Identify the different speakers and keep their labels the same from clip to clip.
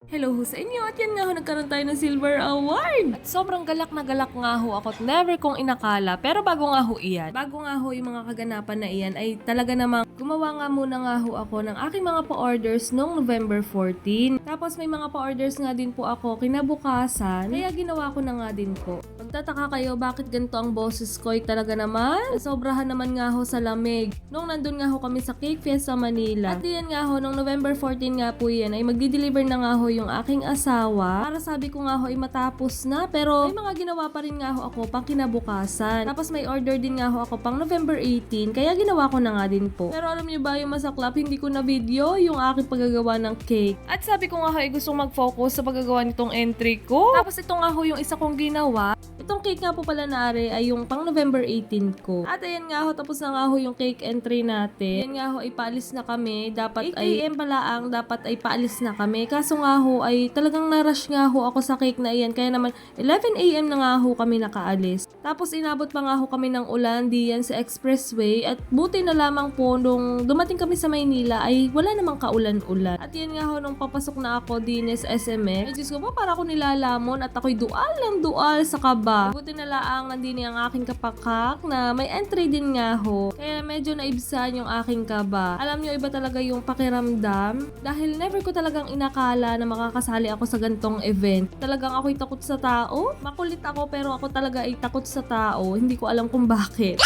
Speaker 1: Hello ho sa inyo at yan nga ho, nagkaroon tayo ng Silver Award! At sobrang galak na galak nga ho ako at never kong inakala, pero bago nga ho iyan, bago nga ho yung mga kaganapan na iyan ay talaga namang gumawa nga muna nga ho ako ng aking mga pa-orders noong November 14. Tapos may mga pa-orders nga din po ako kinabukasan, kaya ginawa ko na nga din po. Magtataka kayo bakit ganito ang boses ko, ay talaga naman sobrahan naman nga ho sa lamig. Nung nandun nga ho kami sa Cake Fest sa Manila, at diyan nga ho, nung November 14 nga po yan, ay magdi-deliver na nga ho yung aking asawa. Para sabi ko nga ho ay matapos na, pero may mga ginawa pa rin nga ho ako pang kinabukasan. Tapos may order din nga ho ako pang November 18, kaya ginawa ko na nga din po. Pero alam niyo ba yung masaklap, hindi ko na video yung aking paggagawa ng cake. At sabi ko nga ho ay gustong mag-focus sa paggagawa nitong entry ko. Tapos ito nga ho yung isa kong ginawa. Itong cake nga po pala na are ay yung pang November 18 ko. At ayan nga ho, tapos na nga ho yung cake entry natin. Ayan nga ho, ay paalis na kami. Dapat 8 AM pala ang dapat ay paalis na kami. Kaso nga ho, ay talagang narush nga ho ako sa cake na iyan. Kaya naman 11 AM na nga ho kami nakaalis. Tapos inabot pa nga ho kami ng ulan diyan sa expressway. At buti na lamang po nung dumating kami sa Maynila ay wala namang kaulan-ulan. At yan nga ho, nung papasok na ako din sa SMX, ay Diyos ko po, para ako nilalamon at ako'y dual ng dual sa kaba. Buti na laang nandini ang aking kapakak na may entry din nga ho. Kaya medyo naibsan yung aking kaba. Alam nyo, iba talaga yung pakiramdam. Dahil never ko talagang inakala na makakasali ako sa gantong event. Talagang ako'y takot sa tao. Makulit ako pero ako talaga ay takot sa tao. Hindi ko alam kung bakit.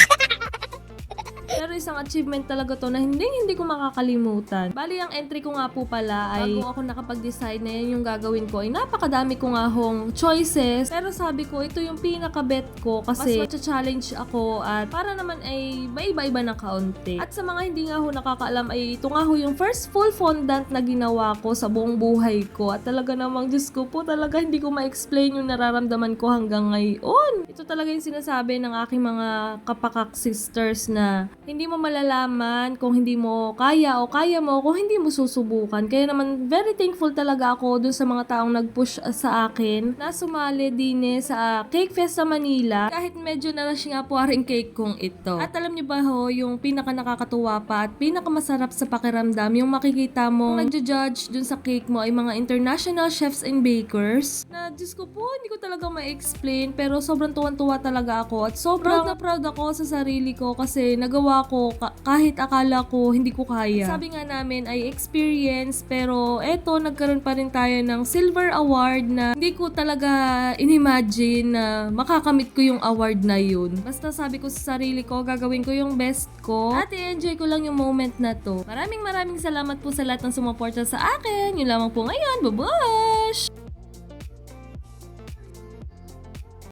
Speaker 1: Pero isang achievement talaga to na hindi ko makakalimutan. Bali, ang entry ko nga po pala ay bago ako nakapag-decide na yan yung gagawin ko ay napakadami ko nga hong choices. Pero sabi ko, ito yung pinaka-bet ko kasi mas challenge ako at para naman ay maiba-iba ng kaunti. At sa mga hindi nga ho nakakaalam ay ito nga ho yung first full fondant na ginawa ko sa buong buhay ko. At talaga namang, Diyos ko po, talaga hindi ko ma-explain yung nararamdaman ko hanggang ngayon. Ito talaga yung sinasabi ng aking mga kapakak sisters na hindi mo malalaman kung hindi mo kaya o kaya mo kung hindi mo susubukan. Kaya naman very thankful talaga ako dun sa mga taong nag-push sa akin na sumali din sa Cake Fest sa Manila kahit medyo narush nga po aring cake kong ito. At alam niyo ba ho, yung pinaka nakakatuwa pa at pinaka masarap sa pakiramdam yung makikita mo nagja-judge dun sa cake mo ay mga international chefs and bakers na Diyos ko po, hindi ko talaga ma-explain pero sobrang tuwan-tuwa talaga ako at sobrang na proud ako sa sarili ko kasi nagawa ko kahit akala ko hindi ko kaya. Sabi nga namin ay experience pero eto nagkaroon pa rin tayo ng Silver Award na hindi ko talaga inimagine na makakamit ko yung award na yun. Basta sabi ko sa sarili ko gagawin ko yung best ko at i-enjoy ko lang yung moment na to. Maraming salamat po sa lahat ng sumuporta sa akin. Yun lamang po ngayon. Bye-bye!